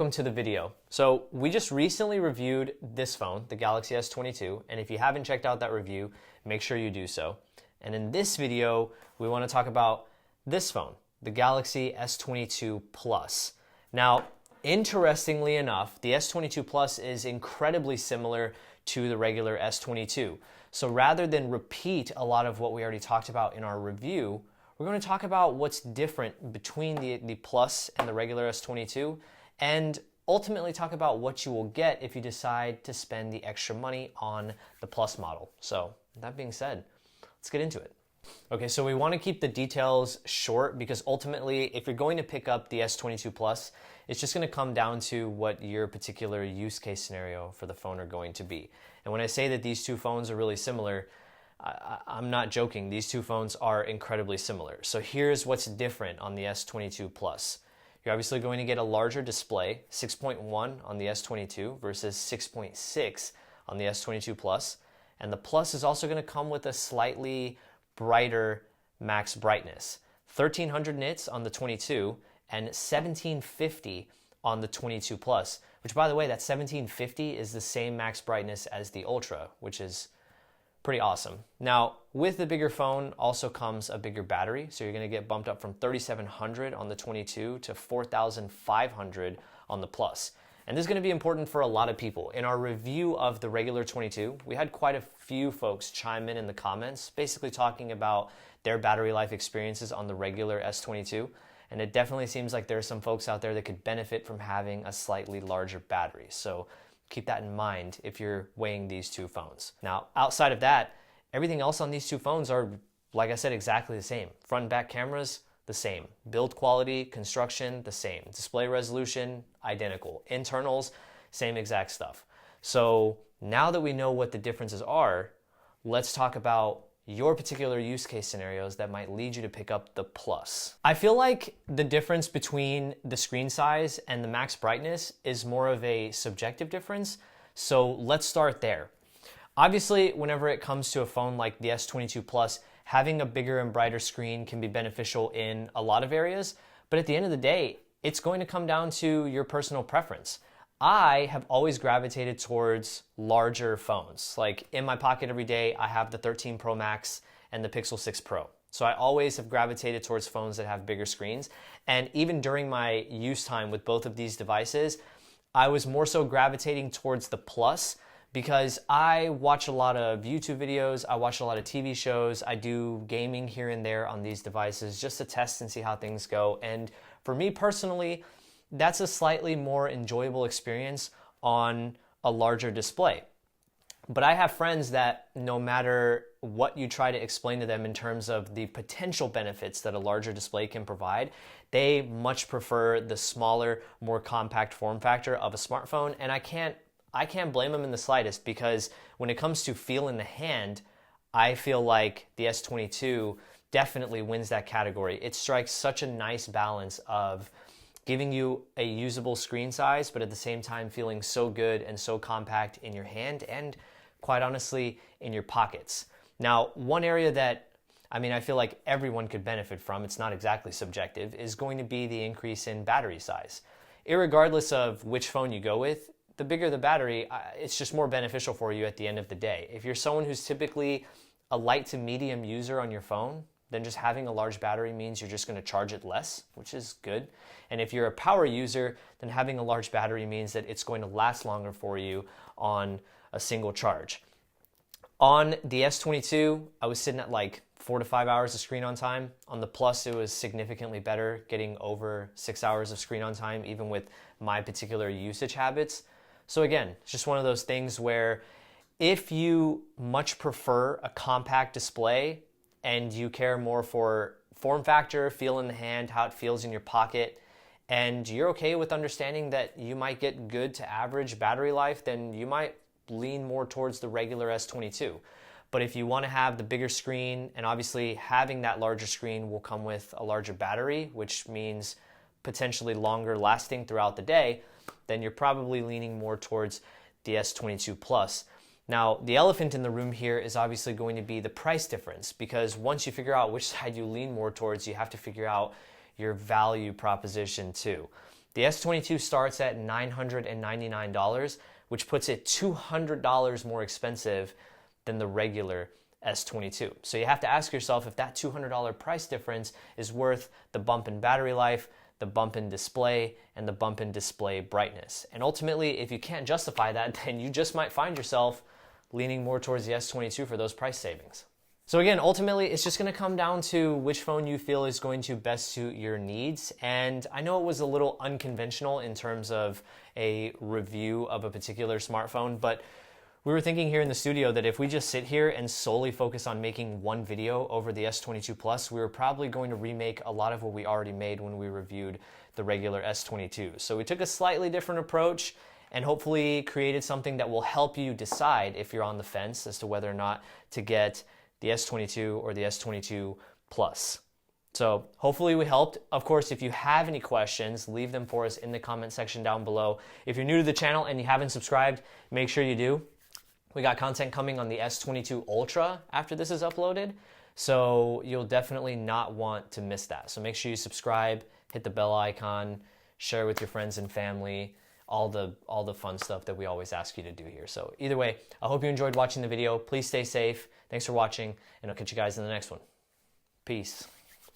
welcome to the video. So we just recently reviewed this phone, the Galaxy S22, and if you haven't checked out that review, make sure you do so. And in this video, we want to talk about this phone, the Galaxy S22 Plus. Now, interestingly enough, the S22 Plus is incredibly similar to the regular S22. So rather than repeat a lot of what we already talked about in our review, we're going to talk about what's different between the Plus and the regular S22, and ultimately talk about what you will get if you decide to spend the extra money on the Plus model. So that being said, let's get into it. Okay, so we want to keep the details short because ultimately, if you're going to pick up the S22 Plus, it's just going to come down to what your particular use case scenario for the phone are going to be. And when I say that these two phones are really similar, I'm not joking. These two phones are incredibly similar. So here's what's different on the S22 Plus. You're obviously going to get a larger display, 6.1 on the S22 versus 6.6 on the S22 Plus. And the Plus is also going to come with a slightly brighter max brightness. 1300 nits on the 22 and 1750 on the 22 Plus, which by the way, that 1750 is the same max brightness as the Ultra, which is pretty awesome. Now, with the bigger phone also comes a bigger battery, so you're going to get bumped up from 3700 on the 22 to 4500 on the Plus. And this is going to be important for a lot of people. In our review of the regular 22, we had quite a few folks chime in the comments, basically talking about their battery life experiences on the regular S22. And it definitely seems like there are some folks out there that could benefit from having a slightly larger battery. So keep that in mind if you're weighing these two phones. Now, outside of that, everything else on these two phones are, like I said, exactly the same. Front and back cameras, the same. Build quality, construction, the same. Display resolution, identical. Internals, same exact stuff. So now that we know what the differences are, let's talk about your particular use case scenarios that might lead you to pick up the Plus. I feel like the difference between the screen size and the max brightness is more of a subjective difference, so let's start there. Obviously, whenever it comes to a phone like the S22 Plus, having a bigger and brighter screen can be beneficial in a lot of areas, but at the end of the day, it's going to come down to your personal preference. I have always gravitated towards larger phones. Like in my pocket every day, I have the 13 Pro Max and the Pixel 6 Pro. So I always have gravitated towards phones that have bigger screens. And even during my use time with both of these devices, I was more so gravitating towards the Plus because I watch a lot of YouTube videos, I watch a lot of TV shows, I do gaming here and there on these devices just to test and see how things go. And for me personally, that's a slightly more enjoyable experience on a larger display. But I have friends that no matter what you try to explain to them in terms of the potential benefits that a larger display can provide, they much prefer the smaller, more compact form factor of a smartphone. And I can't blame them in the slightest because when it comes to feel in the hand, I feel like the S22 definitely wins that category. It strikes such a nice balance of giving you a usable screen size, but at the same time feeling so good and so compact in your hand and, quite honestly, in your pockets. Now, one area that I feel like everyone could benefit from, it's not exactly subjective, is going to be the increase in battery size. Irregardless of which phone you go with, the bigger the battery, it's just more beneficial for you at the end of the day. If you're someone who's typically a light to medium user on your phone, then just having a large battery means you're just going to charge it less, which is good. And if you're a power user, then having a large battery means that it's going to last longer for you on a single charge. On the S22, I was sitting at like 4 to 5 hours of screen on time. On the Plus, it was significantly better, getting over 6 hours of screen on time, even with my particular usage habits. So again, it's just one of those things where if you much prefer a compact display, and you care more for form factor, feel in the hand, how it feels in your pocket, and you're okay with understanding that you might get good to average battery life, then you might lean more towards the regular S22. But if you want to have the bigger screen, and obviously having that larger screen will come with a larger battery, which means potentially longer lasting throughout the day, then you're probably leaning more towards the S22 Plus. Now, the elephant in the room here is obviously going to be the price difference, because once you figure out which side you lean more towards, you have to figure out your value proposition too. The S22 starts at $999, which puts it $200 more expensive than the regular S22. So you have to ask yourself if that $200 price difference is worth the bump in battery life, the bump in display, and the bump in display brightness. And ultimately, if you can't justify that, then you just might find yourself leaning more towards the S22 for those price savings. So again, ultimately, it's just going to come down to which phone you feel is going to best suit your needs. And I know it was a little unconventional in terms of a review of a particular smartphone, but we were thinking here in the studio that if we just sit here and solely focus on making one video over the S22 Plus, we were probably going to remake a lot of what we already made when we reviewed the regular S22. So we took a slightly different approach and hopefully created something that will help you decide if you're on the fence as to whether or not to get the S22 or the S22 Plus. So hopefully we helped. Of course, if you have any questions, leave them for us in the comment section down below. If you're new to the channel and you haven't subscribed, make sure you do. We got content coming on the S22 Ultra after this is uploaded, so you'll definitely not want to miss that. So make sure you subscribe, hit the bell icon, share with your friends and family, all the fun stuff that we always ask you to do here. So either way, I hope you enjoyed watching the video. Please stay safe. Thanks for watching, and I'll catch you guys in the next one. Peace.